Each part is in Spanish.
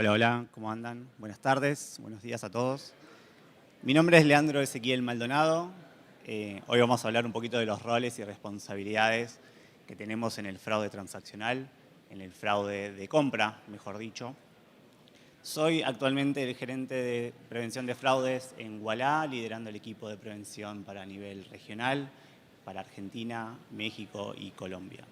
Hola, hola, ¿cómo andan? Buenas tardes, buenos días a todos. Mi nombre es Leandro Ezequiel Maldonado. Hoy vamos a hablar un poquito de los roles y responsabilidades que tenemos en el fraude transaccional, en el fraude de compra, mejor dicho. Soy actualmente el gerente de prevención de fraudes en Ualá, liderando el equipo de prevención para nivel regional, para Argentina, México y Colombia.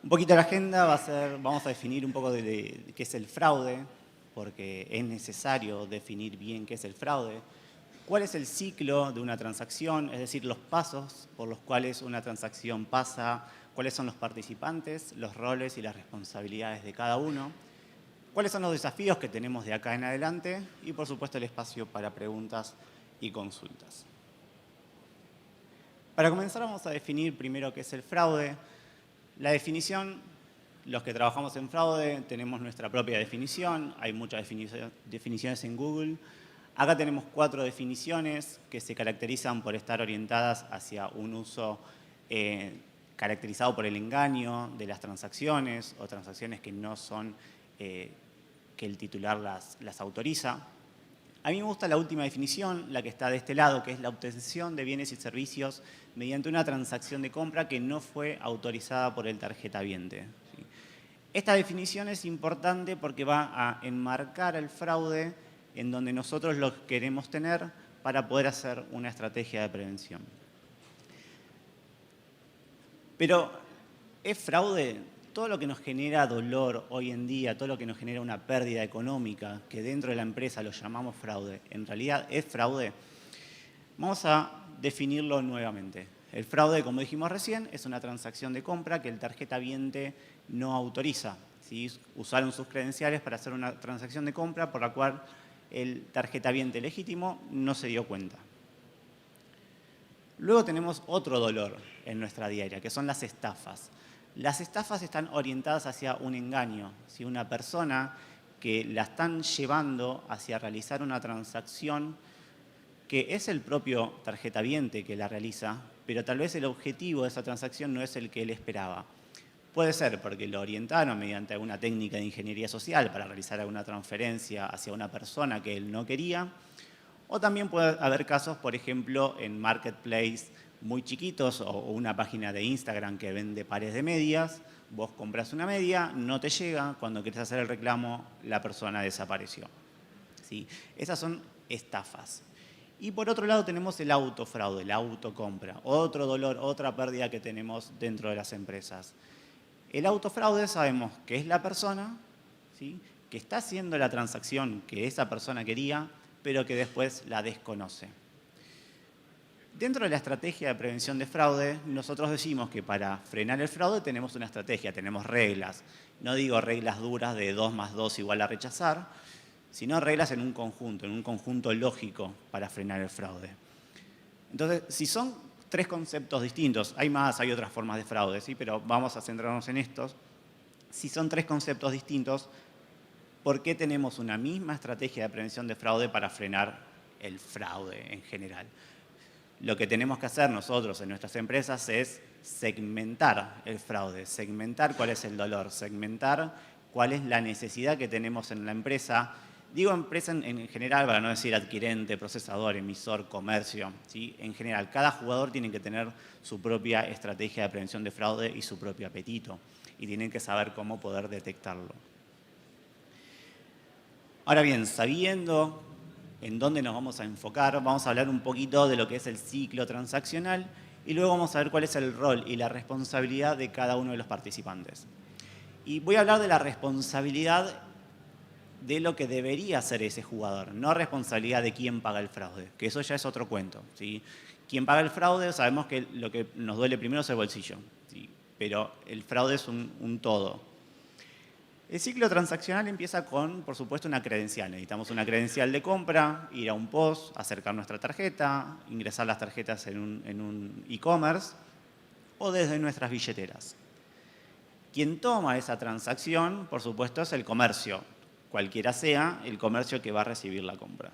Un poquito la agenda va a ser, vamos a definir un poco de qué es el fraude, porque es necesario definir bien qué es el fraude. ¿Cuál es el ciclo de una transacción? Es decir, los pasos por los cuales una transacción pasa, cuáles son los participantes, los roles y las responsabilidades de cada uno, cuáles son los desafíos que tenemos de acá en adelante y, por supuesto, el espacio para preguntas y consultas. Para comenzar, vamos a definir primero qué es el fraude. La definición, los que trabajamos en fraude tenemos nuestra propia definición, hay muchas definiciones en Google. Acá tenemos 4 definiciones que se caracterizan por estar orientadas hacia un uso caracterizado por el engaño de las transacciones o transacciones que no son que el titular las autoriza. A mí me gusta la última definición, la que está de este lado, que es la obtención de bienes y servicios mediante una transacción de compra que no fue autorizada por el tarjetaviente. Esta definición es importante porque va a enmarcar el fraude en donde nosotros lo queremos tener para poder hacer una estrategia de prevención. Pero, ¿es fraude? Todo lo que nos genera dolor hoy en día, todo lo que nos genera una pérdida económica, que dentro de la empresa lo llamamos fraude, ¿en realidad es fraude? Vamos a definirlo nuevamente. El fraude, como dijimos recién, es una transacción de compra que el tarjetaviente no autoriza. ¿Sí? Usaron sus credenciales para hacer una transacción de compra por la cual el tarjetaviente legítimo no se dio cuenta. Luego tenemos otro dolor en nuestra diaria, que son las estafas. Las estafas están orientadas hacia un engaño. Si una persona que la están llevando hacia realizar una transacción que es el propio tarjetaviente que la realiza, pero tal vez el objetivo de esa transacción no es el que él esperaba. Puede ser porque lo orientaron mediante alguna técnica de ingeniería social para realizar alguna transferencia hacia una persona que él no quería, o también puede haber casos, por ejemplo, en marketplace muy chiquitos o una página de Instagram que vende pares de medias. Vos compras una media, no te llega, cuando querés hacer el reclamo, la persona desapareció. ¿Sí? Esas son estafas. Y por otro lado tenemos el autofraude, la autocompra. Otro dolor, otra pérdida que tenemos dentro de las empresas. El autofraude sabemos que es la persona, ¿sí?, que está haciendo la transacción que esa persona quería, pero que después la desconoce. Dentro de la estrategia de prevención de fraude, nosotros decimos que para frenar el fraude tenemos una estrategia, tenemos reglas. No digo reglas duras de 2 más 2 igual a rechazar, sino reglas en un conjunto lógico para frenar el fraude. Entonces, si son 3 conceptos distintos, hay más, hay otras formas de fraude, ¿sí?, pero vamos a centrarnos en estos. Si son 3 conceptos distintos, ¿por qué tenemos una misma estrategia de prevención de fraude para frenar el fraude en general? Lo que tenemos que hacer nosotros en nuestras empresas es segmentar el fraude, segmentar cuál es el dolor, segmentar cuál es la necesidad que tenemos en la empresa. Digo empresa en general para no decir adquirente, procesador, emisor, comercio, ¿sí? En general, cada jugador tiene que tener su propia estrategia de prevención de fraude y su propio apetito. Y tienen que saber cómo poder detectarlo. Ahora bien, sabiendo en dónde nos vamos a enfocar, vamos a hablar un poquito de lo que es el ciclo transaccional y luego vamos a ver cuál es el rol y la responsabilidad de cada uno de los participantes. Y voy a hablar de la responsabilidad de lo que debería hacer ese jugador, no responsabilidad de quién paga el fraude, que eso ya es otro cuento, ¿sí? Quien paga el fraude, sabemos que lo que nos duele primero es el bolsillo, ¿sí?, pero el fraude es un todo. El ciclo transaccional empieza con, por supuesto, una credencial. Necesitamos una credencial de compra, ir a un POS, acercar nuestra tarjeta, ingresar las tarjetas en un e-commerce o desde nuestras billeteras. Quien toma esa transacción, por supuesto, es el comercio, cualquiera sea el comercio que va a recibir la compra.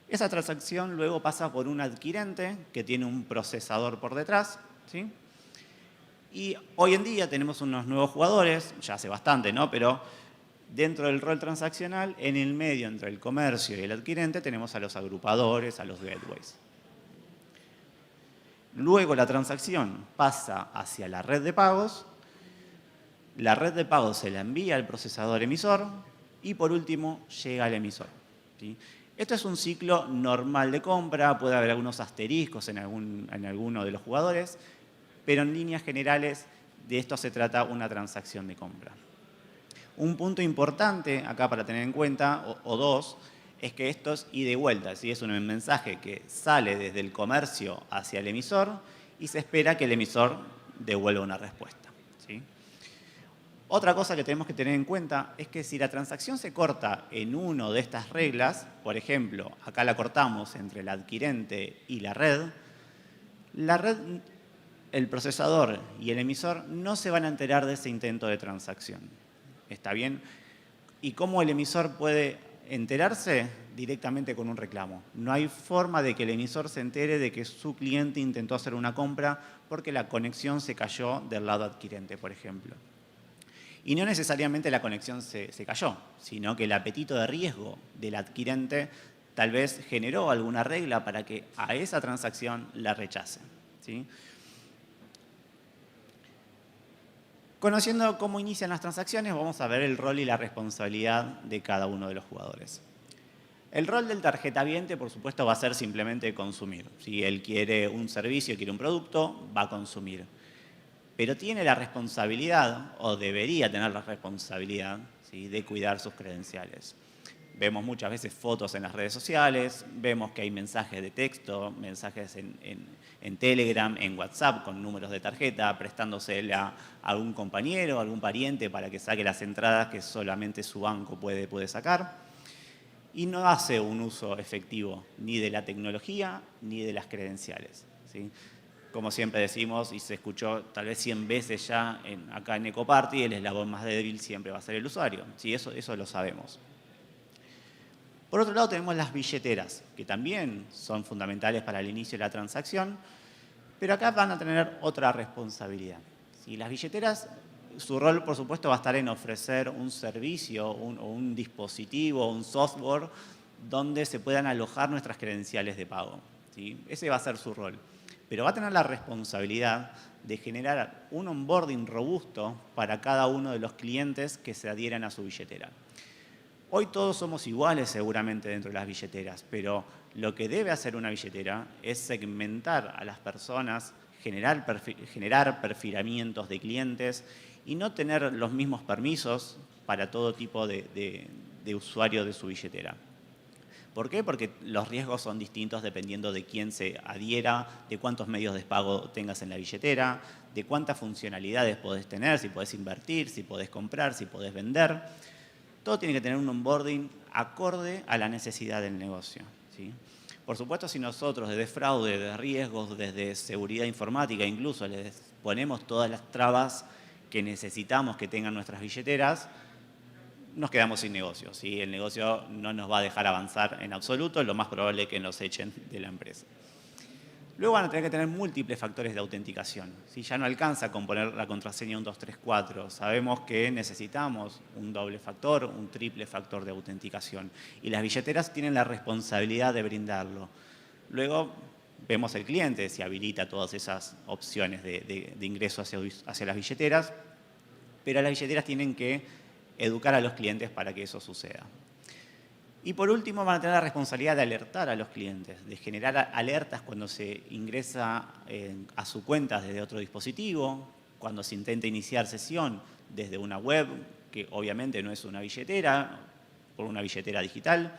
Esa transacción luego pasa por un adquirente que tiene un procesador por detrás, ¿sí? Y hoy en día tenemos unos nuevos jugadores, ya hace bastante, ¿no?, pero Dentro del rol transaccional, en el medio entre el comercio y el adquirente, tenemos a los agrupadores, a los gateways. Luego la transacción pasa hacia la red de pagos. La red de pagos se la envía al procesador emisor y por último llega al emisor, ¿sí? Esto es un ciclo normal de compra, puede haber algunos asteriscos en alguno de los jugadores, pero en líneas generales de esto se trata una transacción de compra. Un punto importante acá para tener en cuenta, o dos, es que esto es ida y vuelta, ¿sí? Es un mensaje que sale desde el comercio hacia el emisor y se espera que el emisor devuelva una respuesta, ¿sí? Otra cosa que tenemos que tener en cuenta es que si la transacción se corta en una de estas reglas, por ejemplo, acá la cortamos entre el adquirente y la red, el procesador y el emisor no se van a enterar de ese intento de transacción. ¿Está bien? ¿Y cómo el emisor puede enterarse? Directamente con un reclamo. No hay forma de que el emisor se entere de que su cliente intentó hacer una compra porque la conexión se cayó del lado adquirente, por ejemplo. Y no necesariamente la conexión se cayó, sino que el apetito de riesgo del adquirente tal vez generó alguna regla para que a esa transacción la rechace, ¿sí? Conociendo cómo inician las transacciones, vamos a ver el rol y la responsabilidad de cada uno de los jugadores. El rol del tarjetaviente, por supuesto, va a ser simplemente consumir. Si él quiere un servicio, quiere un producto, va a consumir. Pero tiene la responsabilidad, o debería tener la responsabilidad, ¿sí?, de cuidar sus credenciales. Vemos muchas veces fotos en las redes sociales, vemos que hay mensajes de texto, mensajes en Telegram, en WhatsApp con números de tarjeta, prestándosela a algún compañero, a algún pariente para que saque las entradas que solamente su banco puede sacar. Y no hace un uso efectivo ni de la tecnología ni de las credenciales, ¿sí? Como siempre decimos, y se escuchó tal vez 100 veces ya acá en Ecoparty, el eslabón más débil siempre va a ser el usuario. Sí, eso lo sabemos. Por otro lado tenemos las billeteras, que también son fundamentales para el inicio de la transacción, pero acá van a tener otra responsabilidad. ¿Sí? Las billeteras, su rol por supuesto va a estar en ofrecer un servicio o un dispositivo, un software, donde se puedan alojar nuestras credenciales de pago, ¿sí? Ese va a ser su rol. Pero va a tener la responsabilidad de generar un onboarding robusto para cada uno de los clientes que se adhieran a su billetera. Hoy todos somos iguales seguramente dentro de las billeteras, pero lo que debe hacer una billetera es segmentar a las personas, generar perfilamientos de clientes y no tener los mismos permisos para todo tipo de usuario de su billetera. ¿Por qué? Porque los riesgos son distintos dependiendo de quién se adhiera, de cuántos medios de pago tengas en la billetera, de cuántas funcionalidades podés tener, si podés invertir, si podés comprar, si podés vender. Todo tiene que tener un onboarding acorde a la necesidad del negocio, ¿sí? Por supuesto, si nosotros desde fraude, desde riesgos, desde seguridad informática, incluso les ponemos todas las trabas que necesitamos que tengan nuestras billeteras, nos quedamos sin negocio, ¿sí? El negocio no nos va a dejar avanzar en absoluto, lo más probable es que nos echen de la empresa. Luego van a tener que tener múltiples factores de autenticación. Si ya no alcanza con poner la contraseña 1, 2, 3, 4, sabemos que necesitamos un doble factor, un triple factor de autenticación. Y las billeteras tienen la responsabilidad de brindarlo. Luego vemos el cliente si habilita todas esas opciones de ingreso hacia las billeteras, pero las billeteras tienen que educar a los clientes para que eso suceda. Y por último van a tener la responsabilidad de alertar a los clientes, de generar alertas cuando se ingresa a su cuenta desde otro dispositivo, cuando se intenta iniciar sesión desde una web, que obviamente no es una billetera, por una billetera digital,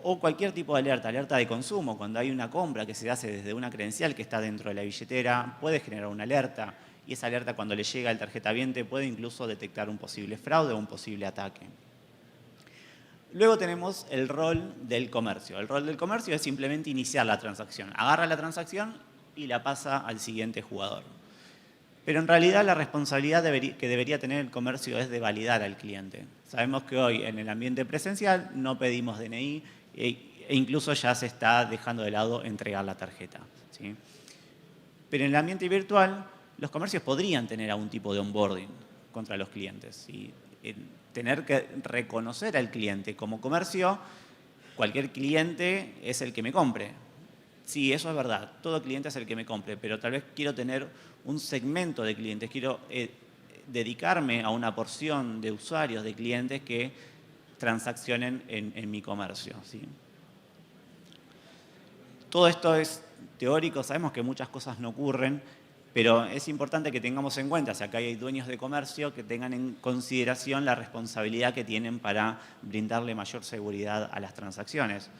o cualquier tipo de alerta de consumo, cuando hay una compra que se hace desde una credencial que está dentro de la billetera, puede generar una alerta, y esa alerta cuando le llega al tarjetaviente puede incluso detectar un posible fraude o un posible ataque. Luego tenemos el rol del comercio. El rol del comercio es simplemente iniciar la transacción. Agarra la transacción y la pasa al siguiente jugador. Pero en realidad la responsabilidad que debería tener el comercio es de validar al cliente. Sabemos que hoy en el ambiente presencial no pedimos DNI e incluso ya se está dejando de lado entregar la tarjeta, ¿sí? Pero en el ambiente virtual los comercios podrían tener algún tipo de onboarding contra los clientes, ¿sí? tener que reconocer al cliente. Como comercio, cualquier cliente es el que me compre. Sí, eso es verdad, todo cliente es el que me compre, pero tal vez quiero tener un segmento de clientes, quiero dedicarme a una porción de usuarios, de clientes que transaccionen en mi comercio, ¿sí? Todo esto es teórico, sabemos que muchas cosas no ocurren, pero es importante que tengamos en cuenta, si acá hay dueños de comercio, que tengan en consideración la responsabilidad que tienen para brindarle mayor seguridad a las transacciones.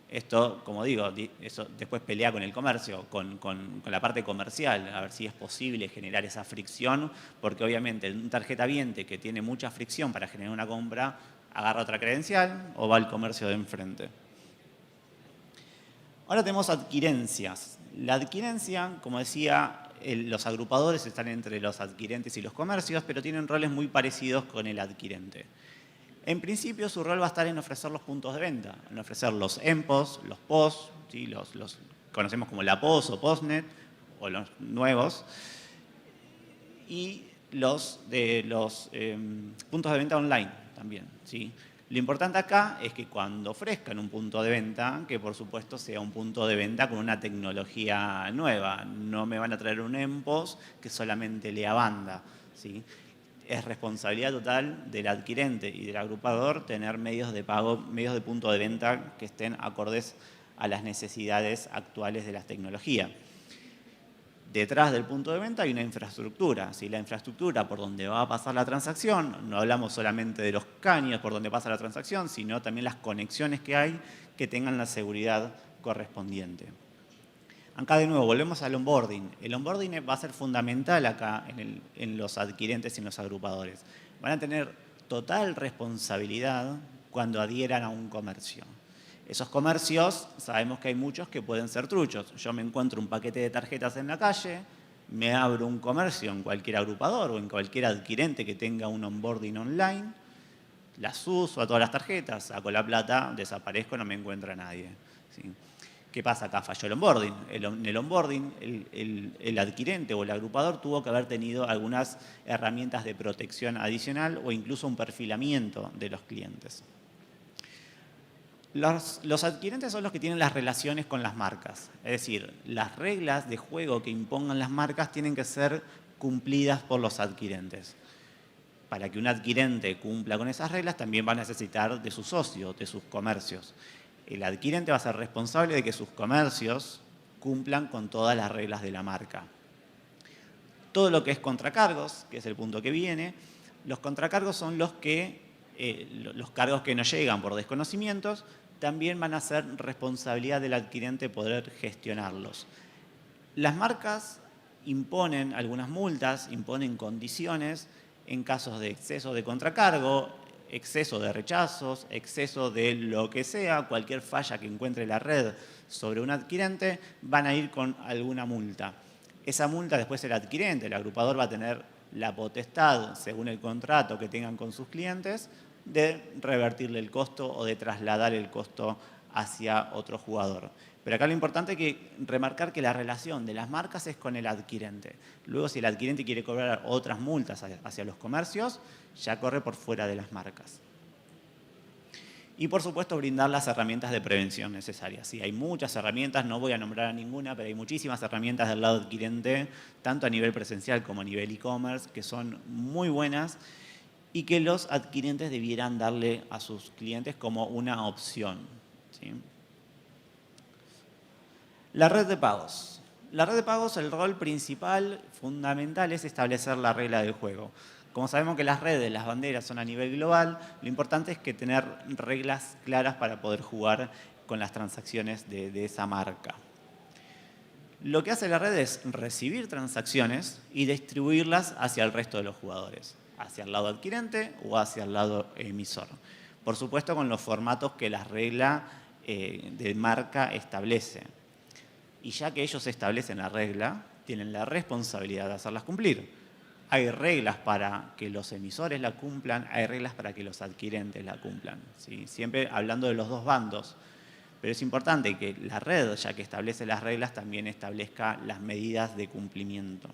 Esto, como digo, eso después pelea con el comercio, con la parte comercial, a ver si es posible generar esa fricción, porque obviamente un tarjetaviente que tiene mucha fricción para generar una compra, agarra otra credencial o va al comercio de enfrente. Ahora tenemos adquirencias. La adquirencia, como decía, los agrupadores están entre los adquirentes y los comercios, pero tienen roles muy parecidos con el adquirente. En principio, su rol va a estar en ofrecer los puntos de venta, en ofrecer los EMPOS, los POS, ¿sí? los conocemos como la POS o POSnet, o los nuevos, y los puntos de venta online también, ¿sí? Lo importante acá es que cuando ofrezcan un punto de venta, que por supuesto sea un punto de venta con una tecnología nueva. No me van a traer un EMPOS que solamente lea banda, ¿sí? Es responsabilidad total del adquirente y del agrupador tener medios de pago, medios de punto de venta que estén acordes a las necesidades actuales de la tecnología. Detrás del punto de venta hay una infraestructura. Si la infraestructura por donde va a pasar la transacción, no hablamos solamente de los caños por donde pasa la transacción, sino también las conexiones que hay que tengan la seguridad correspondiente. Acá de nuevo, volvemos al onboarding. El onboarding va a ser fundamental acá en los adquirentes y en los agrupadores. Van a tener total responsabilidad cuando adhieran a un comercio. Esos comercios, sabemos que hay muchos que pueden ser truchos. Yo me encuentro un paquete de tarjetas en la calle, me abro un comercio en cualquier agrupador o en cualquier adquirente que tenga un onboarding online, las uso a todas las tarjetas, saco la plata, desaparezco, no me encuentra nadie, ¿sí? ¿Qué pasa acá? Falló el onboarding. En el onboarding, el adquirente o el agrupador tuvo que haber tenido algunas herramientas de protección adicional o incluso un perfilamiento de los clientes. Los adquirentes son los que tienen las relaciones con las marcas. Es decir, las reglas de juego que impongan las marcas tienen que ser cumplidas por los adquirentes. Para que un adquirente cumpla con esas reglas, también va a necesitar de sus socios, de sus comercios. El adquirente va a ser responsable de que sus comercios cumplan con todas las reglas de la marca. Todo lo que es contracargos, que es el punto que viene, los contracargos son los cargos que no llegan por desconocimientos, también van a ser responsabilidad del adquirente poder gestionarlos. Las marcas imponen algunas multas, imponen condiciones en casos de exceso de contracargo, exceso de rechazos, exceso de lo que sea, cualquier falla que encuentre la red sobre un adquirente, van a ir con alguna multa. Esa multa después el adquirente, el agrupador va a tener la potestad, según el contrato que tengan con sus clientes, de revertirle el costo o de trasladar el costo hacia otro jugador. Pero acá lo importante es que remarcar que la relación de las marcas es con el adquirente. Luego, si el adquirente quiere cobrar otras multas hacia los comercios, ya corre por fuera de las marcas. Y por supuesto brindar las herramientas de prevención necesarias. Sí, hay muchas herramientas, no voy a nombrar a ninguna, pero hay muchísimas herramientas del lado adquirente, tanto a nivel presencial como a nivel e-commerce, que son muy buenas y que los adquirentes debieran darle a sus clientes como una opción, ¿sí? La red de pagos. La red de pagos, el rol principal, fundamental, es establecer la regla del juego. Como sabemos que las redes, las banderas son a nivel global, lo importante es que tener reglas claras para poder jugar con las transacciones de esa marca. Lo que hace la red es recibir transacciones y distribuirlas hacia el resto de los jugadores, hacia el lado adquirente o hacia el lado emisor. Por supuesto, con los formatos que la regla de marca establece. Y ya que ellos establecen la regla, tienen la responsabilidad de hacerlas cumplir. Hay reglas para que los emisores la cumplan, hay reglas para que los adquirentes la cumplan, ¿sí? Siempre hablando de los dos bandos. Pero es importante que la red, ya que establece las reglas, también establezca las medidas de cumplimiento.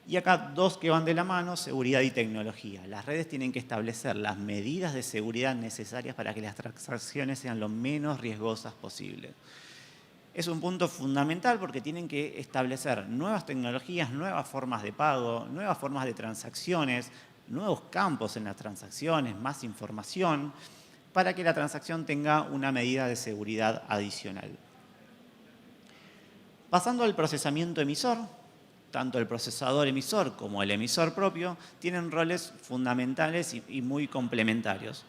Y acá dos que van de la mano, seguridad y tecnología. Las redes tienen que establecer las medidas de seguridad necesarias para que las transacciones sean lo menos riesgosas posible. Es un punto fundamental porque tienen que establecer nuevas tecnologías, nuevas formas de pago, nuevas formas de transacciones, nuevos campos en las transacciones, más información, para que la transacción tenga una medida de seguridad adicional. Pasando al procesamiento emisor, tanto el procesador emisor como el emisor propio tienen roles fundamentales y muy complementarios.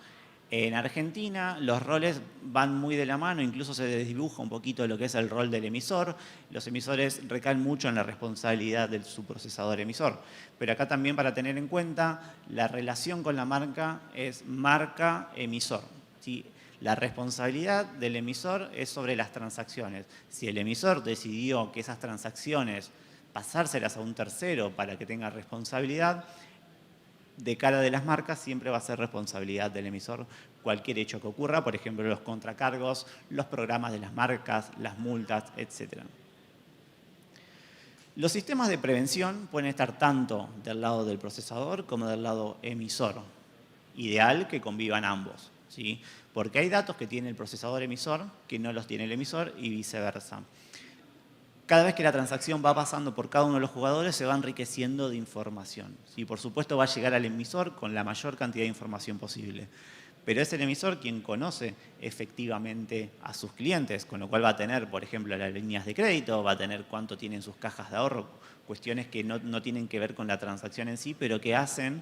En Argentina los roles van muy de la mano, incluso se desdibuja un poquito lo que es el rol del emisor. Los emisores recaen mucho en la responsabilidad de su procesador emisor. Pero acá también para tener en cuenta, la relación con la marca es marca-emisor, ¿sí? La responsabilidad del emisor es sobre las transacciones. Si el emisor decidió que esas transacciones pasárselas a un tercero para que tenga responsabilidad, de cara de las marcas siempre va a ser responsabilidad del emisor cualquier hecho que ocurra, por ejemplo, los contracargos, los programas de las marcas, las multas, etc. Los sistemas de prevención pueden estar tanto del lado del procesador como del lado emisor. Ideal que convivan ambos, ¿sí? Porque hay datos que tiene el procesador emisor que no los tiene el emisor y viceversa. Cada vez que la transacción va pasando por cada uno de los jugadores se va enriqueciendo de información. ¿Sí? Por supuesto va a llegar al emisor con la mayor cantidad de información posible. Pero es el emisor quien conoce efectivamente a sus clientes, con lo cual va a tener, por ejemplo, las líneas de crédito, va a tener cuánto tienen sus cajas de ahorro, cuestiones que no tienen que ver con la transacción en sí, pero que hacen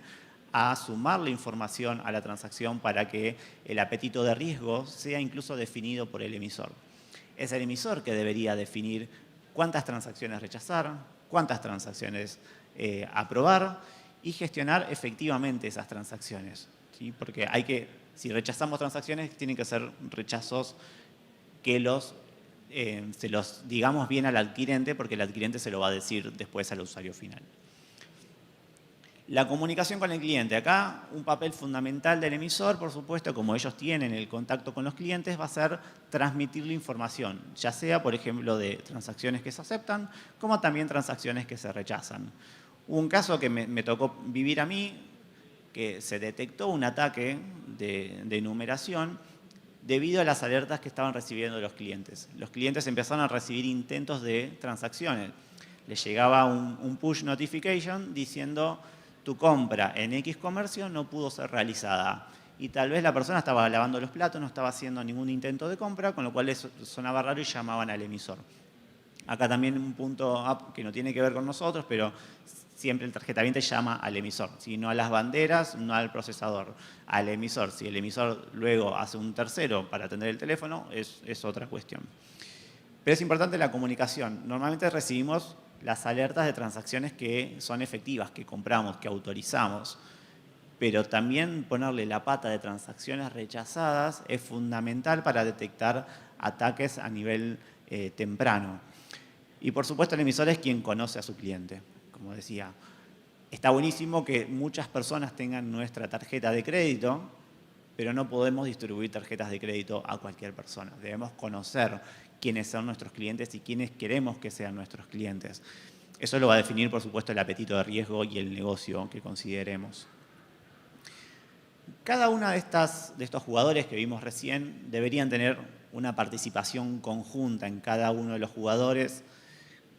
a sumar la información a la transacción para que el apetito de riesgo sea incluso definido por el emisor. Es el emisor que debería definir cuántas transacciones rechazar, cuántas transacciones aprobar y gestionar efectivamente esas transacciones, ¿sí? Porque si rechazamos transacciones, tienen que ser rechazos que se los digamos bien al adquirente, porque el adquirente se lo va a decir después al usuario final. La comunicación con el cliente. Acá un papel fundamental del emisor, por supuesto, como ellos tienen el contacto con los clientes, va a ser transmitir la información, ya sea, por ejemplo, de transacciones que se aceptan, como también transacciones que se rechazan. Un caso que me tocó vivir a mí, que se detectó un ataque de numeración debido a las alertas que estaban recibiendo los clientes. Los clientes empezaron a recibir intentos de transacciones. Les llegaba un push notification diciendo: tu compra en X comercio no pudo ser realizada. Y tal vez la persona estaba lavando los platos, no estaba haciendo ningún intento de compra, con lo cual les sonaba raro y llamaban al emisor. Acá también un punto que no tiene que ver con nosotros, pero siempre el tarjetaviente llama al emisor, ¿sí? No a las banderas, no al procesador, al emisor. Si el emisor luego hace un tercero para atender el teléfono, es otra cuestión. Pero es importante la comunicación. Normalmente recibimos las alertas de transacciones que son efectivas, que compramos, que autorizamos. Pero también ponerle la pata de transacciones rechazadas es fundamental para detectar ataques a nivel temprano. Y por supuesto el emisor es quien conoce a su cliente. Como decía, está buenísimo que muchas personas tengan nuestra tarjeta de crédito, pero no podemos distribuir tarjetas de crédito a cualquier persona. Debemos conocer quiénes son nuestros clientes y quiénes queremos que sean nuestros clientes. Eso lo va a definir, por supuesto, el apetito de riesgo y el negocio que consideremos. Cada uno de estos jugadores que vimos recién deberían tener una participación conjunta en cada uno de los jugadores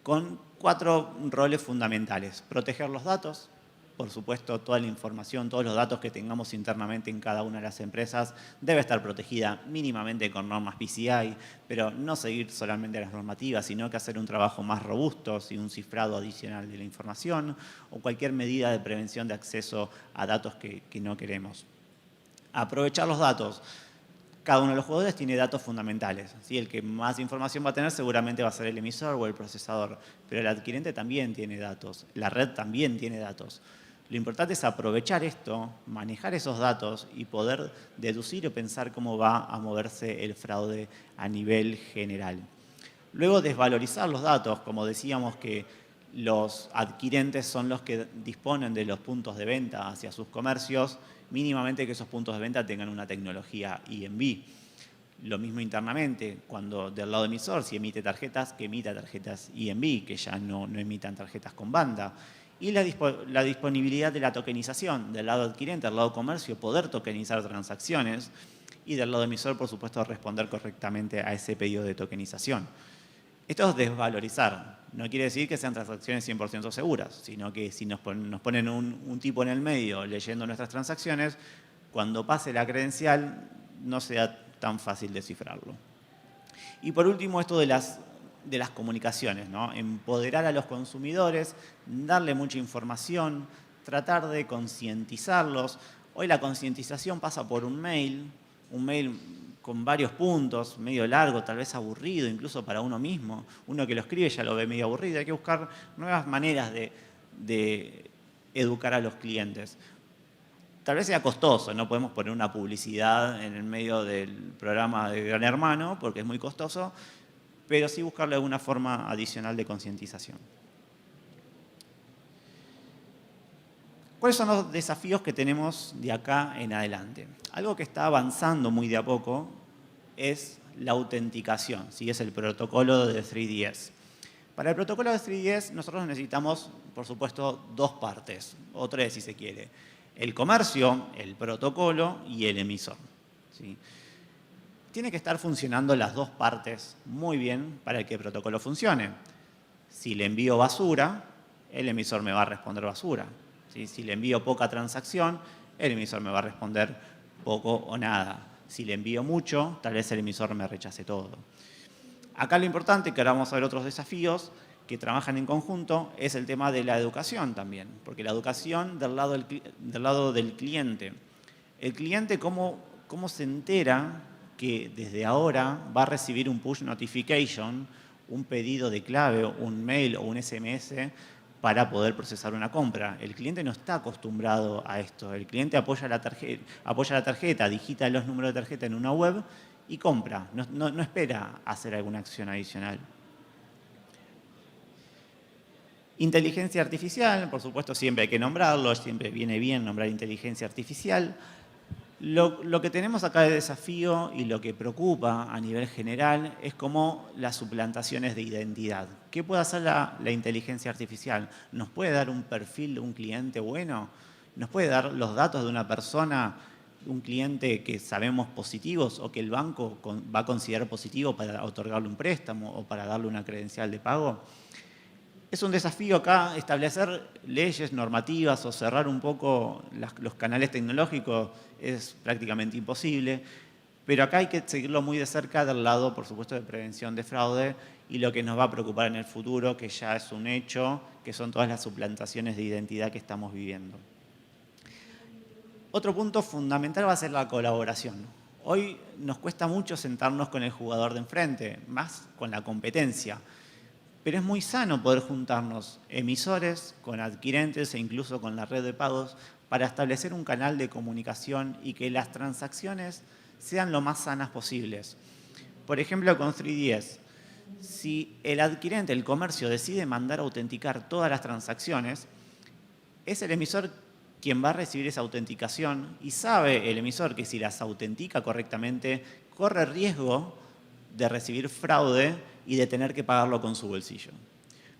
con 4 roles fundamentales. Proteger los datos. Por supuesto, toda la información, todos los datos que tengamos internamente en cada una de las empresas debe estar protegida mínimamente con normas PCI, pero no seguir solamente las normativas, sino que hacer un trabajo más robusto, y un cifrado adicional de la información o cualquier medida de prevención de acceso a datos que no queremos. Aprovechar los datos. Cada uno de los jugadores tiene datos fundamentales, ¿sí? El que más información va a tener seguramente va a ser el emisor o el procesador, pero el adquirente también tiene datos, la red también tiene datos. Lo importante es aprovechar esto, manejar esos datos y poder deducir o pensar cómo va a moverse el fraude a nivel general. Luego, desvalorizar los datos, como decíamos que los adquirentes son los que disponen de los puntos de venta hacia sus comercios, mínimamente que esos puntos de venta tengan una tecnología EMV. Lo mismo internamente, cuando del lado emisor, si emite tarjetas, que emita tarjetas EMV, que ya no emitan tarjetas con banda. Y la disponibilidad de la tokenización del lado adquirente, del lado comercio, poder tokenizar transacciones y del lado emisor, por supuesto, responder correctamente a ese pedido de tokenización. Esto es desvalorizar. No quiere decir que sean transacciones 100% seguras, sino que si nos ponen un tipo en el medio leyendo nuestras transacciones, cuando pase la credencial no sea tan fácil descifrarlo. Y por último, esto de las comunicaciones, ¿no? Empoderar a los consumidores, darle mucha información, tratar de concientizarlos. Hoy la concientización pasa por un mail con varios puntos, medio largo, tal vez aburrido, incluso para uno mismo. Uno que lo escribe ya lo ve medio aburrido. Hay que buscar nuevas maneras de educar a los clientes. Tal vez sea costoso, no podemos poner una publicidad en el medio del programa de Gran Hermano porque es muy costoso, pero sí buscarle alguna forma adicional de concientización. ¿Cuáles son los desafíos que tenemos de acá en adelante? Algo que está avanzando muy de a poco es la autenticación, ¿sí? Es el protocolo de 3DS. Para el protocolo de 3DS nosotros necesitamos, por supuesto, dos partes, o tres si se quiere. El comercio, el protocolo y el emisor, ¿sí? Tiene que estar funcionando las dos partes muy bien para que el protocolo funcione. Si le envío basura, el emisor me va a responder basura. ¿Sí? Si le envío poca transacción, el emisor me va a responder poco o nada. Si le envío mucho, tal vez el emisor me rechace todo. Acá lo importante, que ahora vamos a ver otros desafíos que trabajan en conjunto, es el tema de la educación también. Porque la educación del lado del cliente. El cliente, ¿cómo se entera que desde ahora va a recibir un push notification, un pedido de clave, un mail o un SMS para poder procesar una compra? El cliente no está acostumbrado a esto. El cliente apoya la tarjeta, digita los números de tarjeta en una web y compra. No espera hacer alguna acción adicional. Inteligencia artificial, por supuesto, siempre hay que nombrarlo, siempre viene bien nombrar inteligencia artificial. Lo que tenemos acá de desafío y lo que preocupa a nivel general es como las suplantaciones de identidad. ¿Qué puede hacer la inteligencia artificial? ¿Nos puede dar un perfil de un cliente bueno? ¿Nos puede dar los datos de una persona, un cliente que sabemos positivos o que el banco va a considerar positivo para otorgarle un préstamo o para darle una credencial de pago? Es un desafío acá establecer leyes normativas o cerrar un poco los canales tecnológicos, es prácticamente imposible, pero acá hay que seguirlo muy de cerca del lado, por supuesto, de prevención de fraude y lo que nos va a preocupar en el futuro, que ya es un hecho, que son todas las suplantaciones de identidad que estamos viviendo. Otro punto fundamental va a ser la colaboración. Hoy nos cuesta mucho sentarnos con el jugador de enfrente, más con la competencia. Pero es muy sano poder juntarnos emisores con adquirentes e incluso con la red de pagos para establecer un canal de comunicación y que las transacciones sean lo más sanas posibles. Por ejemplo, con 3DS, si el adquirente, el comercio, decide mandar a autenticar todas las transacciones, es el emisor quien va a recibir esa autenticación y sabe el emisor que si las autentica correctamente, corre riesgo de recibir fraude y de tener que pagarlo con su bolsillo.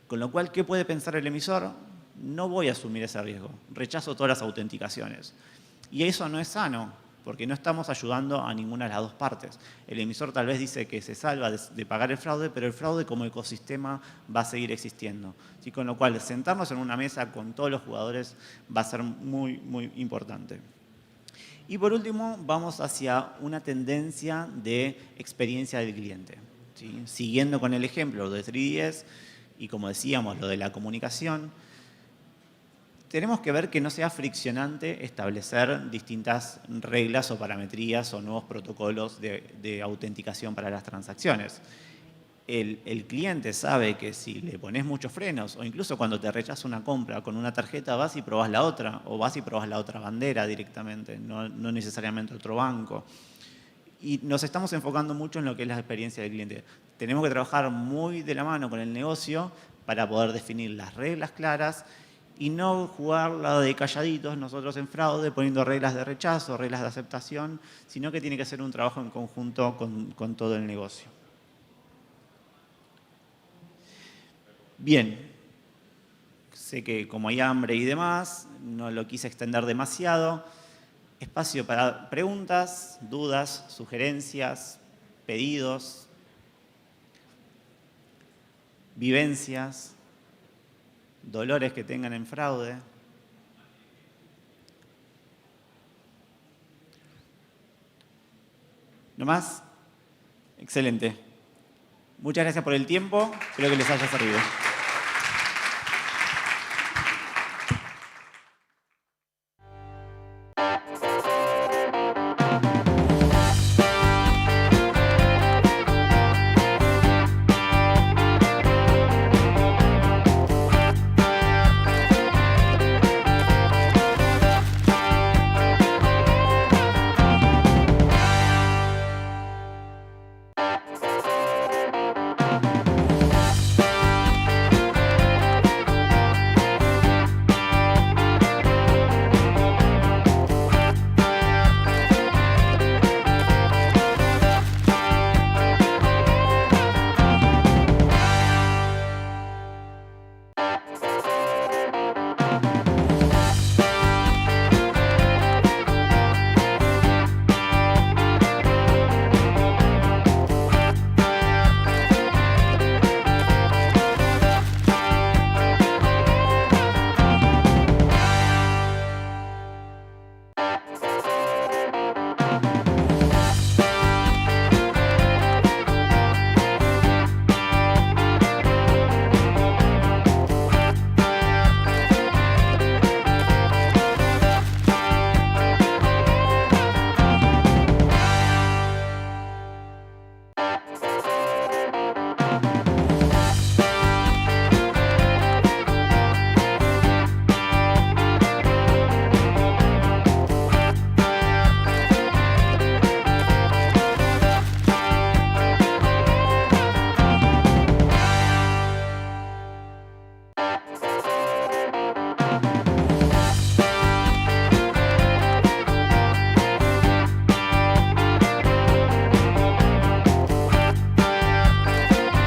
Con lo cual, ¿qué puede pensar el emisor? No voy a asumir ese riesgo, rechazo todas las autenticaciones. Y eso no es sano, porque no estamos ayudando a ninguna de las dos partes. El emisor tal vez dice que se salva de pagar el fraude, pero el fraude como ecosistema va a seguir existiendo. ¿Sí? Con lo cual, sentarnos en una mesa con todos los jugadores va a ser muy, muy importante. Y por último, vamos hacia una tendencia de experiencia del cliente. ¿Sí? Siguiendo con el ejemplo de 3DS y como decíamos, lo de la comunicación, tenemos que ver que no sea friccionante establecer distintas reglas o parametrías o nuevos protocolos de autenticación para las transacciones. El cliente sabe que si le pones muchos frenos o incluso cuando te rechaza una compra con una tarjeta vas y probás la otra o vas y probás la otra bandera directamente, no necesariamente otro banco. Y nos estamos enfocando mucho en lo que es la experiencia del cliente. Tenemos que trabajar muy de la mano con el negocio para poder definir las reglas claras y no jugar la de calladitos nosotros en fraude poniendo reglas de rechazo, reglas de aceptación, sino que tiene que ser un trabajo en conjunto con todo el negocio. Bien, sé que como hay hambre y demás, no lo quise extender demasiado. Espacio para preguntas, dudas, sugerencias, pedidos, vivencias, dolores que tengan en fraude. ¿No más? Excelente. Muchas gracias por el tiempo. Espero que les haya servido.